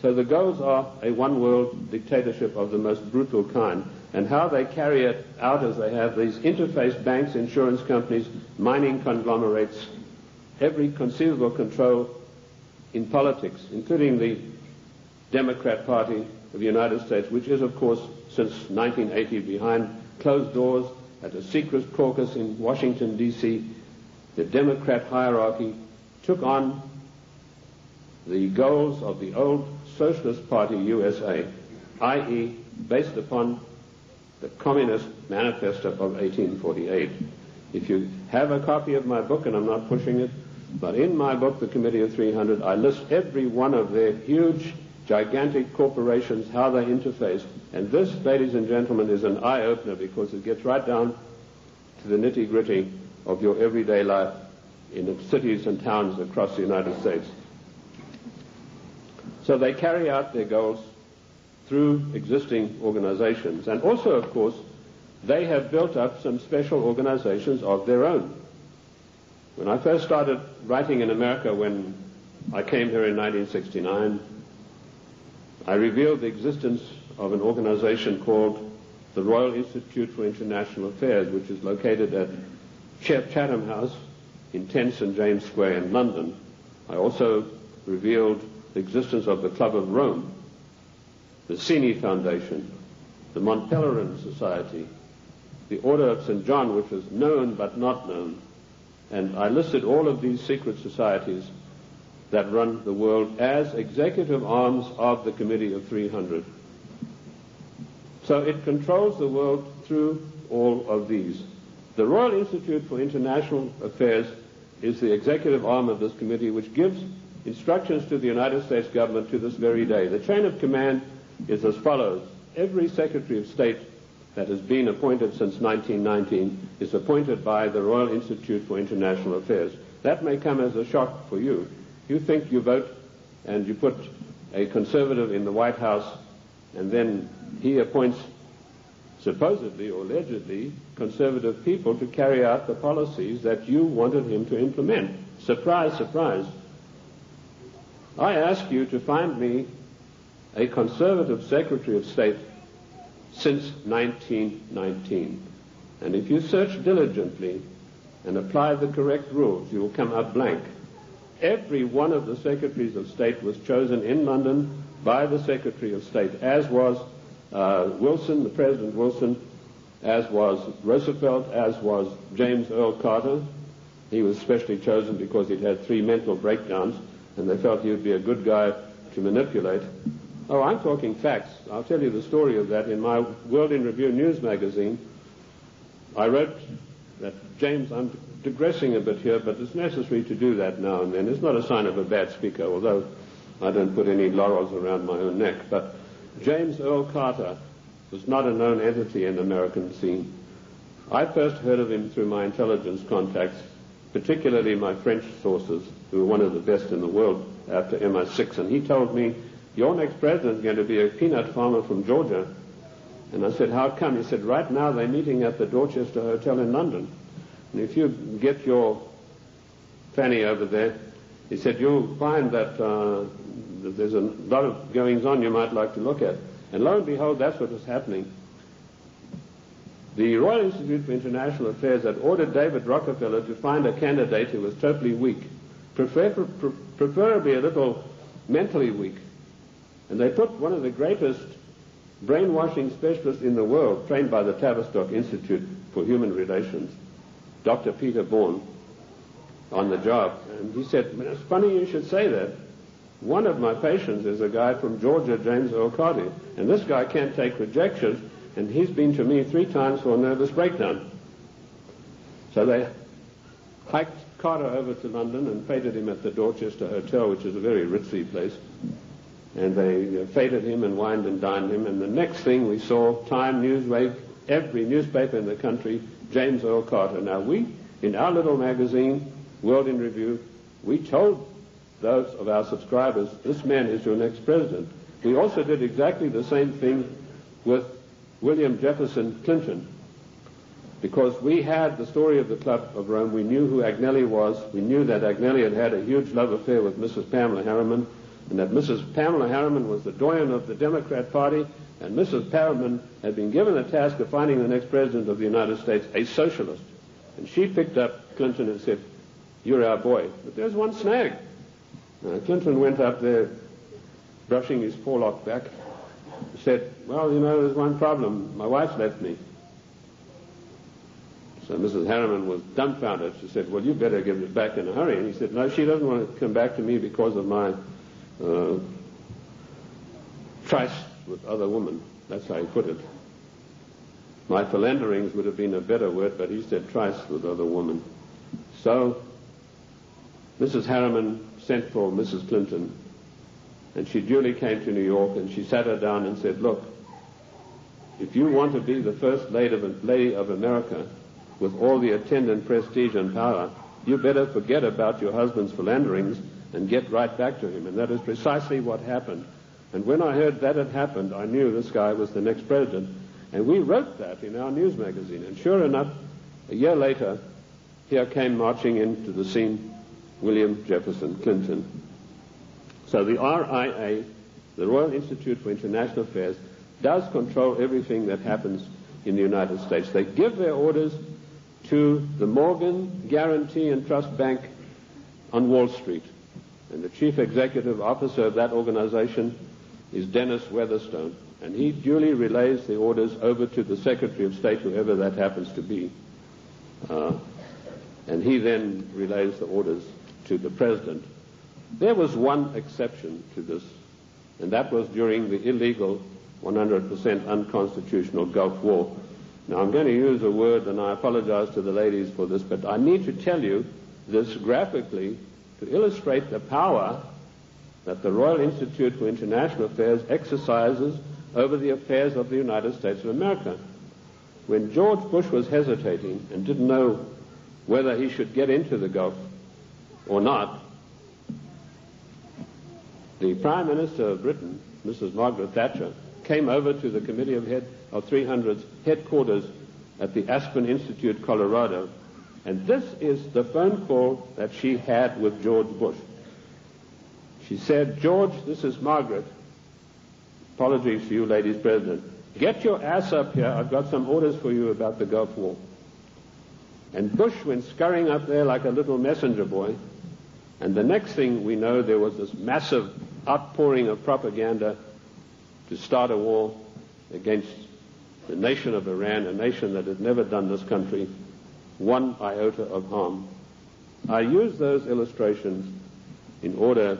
So the goals are a one-world dictatorship of the most brutal kind, and how they carry it out is they have these interface banks, insurance companies, mining conglomerates, every conceivable control in politics, including the Democrat Party of the United States, which is, of course, since 1980 behind closed doors at a secret caucus in Washington, D.C. The Democrat hierarchy took on the goals of the old Socialist Party USA, i.e. based upon the Communist Manifesto of 1848. If you have a copy of my book, and I'm not pushing it, but in my book, The Committee of 300, I list every one of their huge, gigantic corporations, how they interface. And this, ladies and gentlemen, is an eye-opener because it gets right down to the nitty-gritty of your everyday life in the cities and towns across the United States. So they carry out their goals through existing organizations. And also, of course, they have built up some special organizations of their own. When I first started writing in America, when I came here in 1969, I revealed the existence of an organization called the Royal Institute for International Affairs, which is located at Chatham House in 10 St. James Square in London. I also revealed the existence of the Club of Rome, the Cini Foundation, the Mont Pelerin Society, the Order of St. John, which was known but not known. And I listed all of these secret societies that run the world as executive arms of the Committee of 300. So it controls the world through all of these. The Royal Institute for International Affairs is the executive arm of this committee, which gives instructions to the United States government to this very day. The chain of command is as follows. Every Secretary of State that has been appointed since 1919 is appointed by the Royal Institute for International Affairs. That may come as a shock for you. You think you vote and you put a conservative in the White House, and then he appoints supposedly or allegedly conservative people to carry out the policies that you wanted him to implement. Surprise, surprise. I ask you to find me a conservative Secretary of State since 1919. And if you search diligently and apply the correct rules, you will come up blank. Every one of the Secretaries of State was chosen in London by the Secretary of State, as was Wilson, the President Wilson, as was Roosevelt, as was James Earl Carter. He was specially chosen because he'd had 3 mental breakdowns, and they felt he would be a good guy to manipulate. Oh, I'm talking facts. I'll tell you the story of that. In my World in Review news magazine, I wrote that, James, I'm digressing a bit here, but it's necessary to do that now and then. It's not a sign of a bad speaker, although I don't put any laurels around my own neck. But James Earl Carter was not a known entity in the American scene. I first heard of him through my intelligence contacts, particularly my French sources, who were one of the best in the world after MI6, and he told me, your next president is going to be a peanut farmer from Georgia. And I said, how come? He said, right now they're meeting at the Dorchester Hotel in London. And if you get your fanny over there, he said, you'll find that there's a lot of goings on you might like to look at. And lo and behold, that's what was happening. The Royal Institute for International Affairs had ordered David Rockefeller to find a candidate who was totally weak, preferably a little mentally weak. And they put one of the greatest brainwashing specialists in the world, trained by the Tavistock Institute for Human Relations, Dr. Peter Bourne, on the job. And he said, it's funny you should say that. One of my patients is a guy from Georgia, James Earl Carter, and this guy can't take rejection, and he's been to me 3 times for a nervous breakdown. So they hiked Carter over to London and feted him at the Dorchester Hotel, which is a very ritzy place. And they feted him and wined and dined him. And the next thing we saw, Time, Newsweek, every newspaper in the country, James Earl Carter. Now we, in our little magazine, World in Review, we told those of our subscribers, this man is your next president. We also did exactly the same thing with William Jefferson Clinton, because we had the story of the Club of Rome. We knew who Agnelli was. We knew that Agnelli had had a huge love affair with Mrs. Pamela Harriman. and that Mrs. Pamela Harriman was the doyen of the Democrat Party, and Mrs. Harriman had been given the task of finding the next president of the United States, a socialist. And she picked up Clinton and said, "You're our boy." But there's one snag. Clinton went up there, brushing his forelock back, said, "Well, you know, there's one problem. My wife's left me." So Mrs. Harriman was dumbfounded. She said, "Well, you better give it back in a hurry." And he said, "No, she doesn't want to come back to me because of my tryst with other women." That's how he put it. My philanderings would have been a better word, but he said tryst with other women. So Mrs. Harriman sent for Mrs. Clinton, and she duly came to New York, and she sat her down and said, "Look, if you want to be the first lady of America with all the attendant prestige and power, you better forget about your husband's philanderings and get right back to him." And that is precisely what happened. And when I heard that had happened, I knew this guy was the next president. And we wrote that in our news magazine. And sure enough, a year later, here came marching into the scene William Jefferson Clinton. So the RIA, the Royal Institute for International Affairs, does control everything that happens in the United States. They give their orders to the Morgan Guarantee and Trust Bank on Wall Street. And the chief executive officer of that organization is Dennis Weatherstone. And he duly relays the orders over to the Secretary of State, whoever that happens to be. And he then relays the orders to the President. There was one exception to this, and that was during the illegal, 100% unconstitutional Gulf War. Now, I'm going to use a word, and I apologize to the ladies for this, but I need to tell you this graphically to illustrate the power that the Royal Institute for International Affairs exercises over the affairs of the United States of America. When George Bush was hesitating and didn't know whether he should get into the Gulf or not, the Prime Minister of Britain, Mrs. Margaret Thatcher, came over to the Committee of 300's headquarters at the Aspen Institute, Colorado, and this is the phone call that she had with George Bush. She said, "George, this is Margaret. Apologies to you, ladies president. Get your ass up here. I've got some orders for you about the Gulf War." And Bush went scurrying up there like a little messenger boy. And the next thing we know, there was this massive outpouring of propaganda to start a war against the nation of Iran, a nation that had never done this country one iota of harm. I use those illustrations in order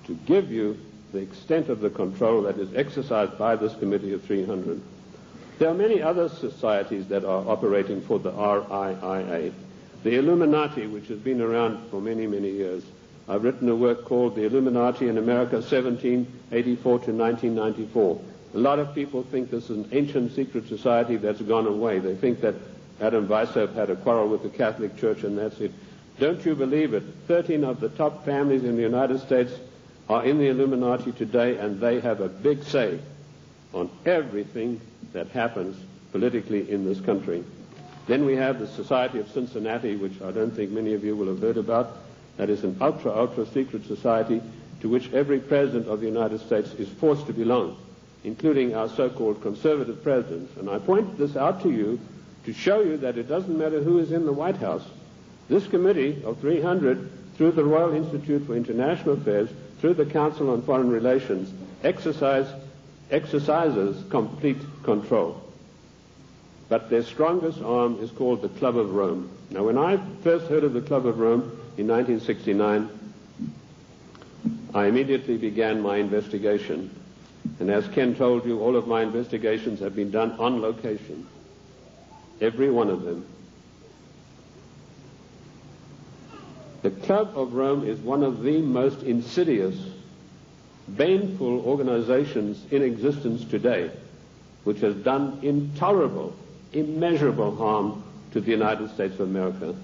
to give you the extent of the control that is exercised by this Committee of 300. There are many other societies that are operating for the RIIA. The Illuminati, which has been around for many, many years. I've written a work called The Illuminati in America, 1784 to 1994. A lot of people think this is an ancient secret society that's gone away. They think that Adam Weishaupt had a quarrel with the Catholic Church and that's it. Don't you believe it? 13 of the top families in the United States are in the Illuminati today, and they have a big say on everything that happens politically in this country. Then we have the Society of Cincinnati, which I don't think many of you will have heard about. That is an ultra secret society to which every president of the United States is forced to belong, including our so-called conservative presidents. And I point this out to you to show you that it doesn't matter who is in the White House. This Committee of 300, through the Royal Institute for International Affairs, through the Council on Foreign Relations, exercises complete control. But their strongest arm is called the Club of Rome. Now, when I first heard of the Club of Rome in 1969, I immediately began my investigation. And as Ken told you, all of my investigations have been done on location. Every one of them. The Club of Rome is one of the most insidious, baneful organizations in existence today, which has done intolerable, immeasurable harm to the United States of America.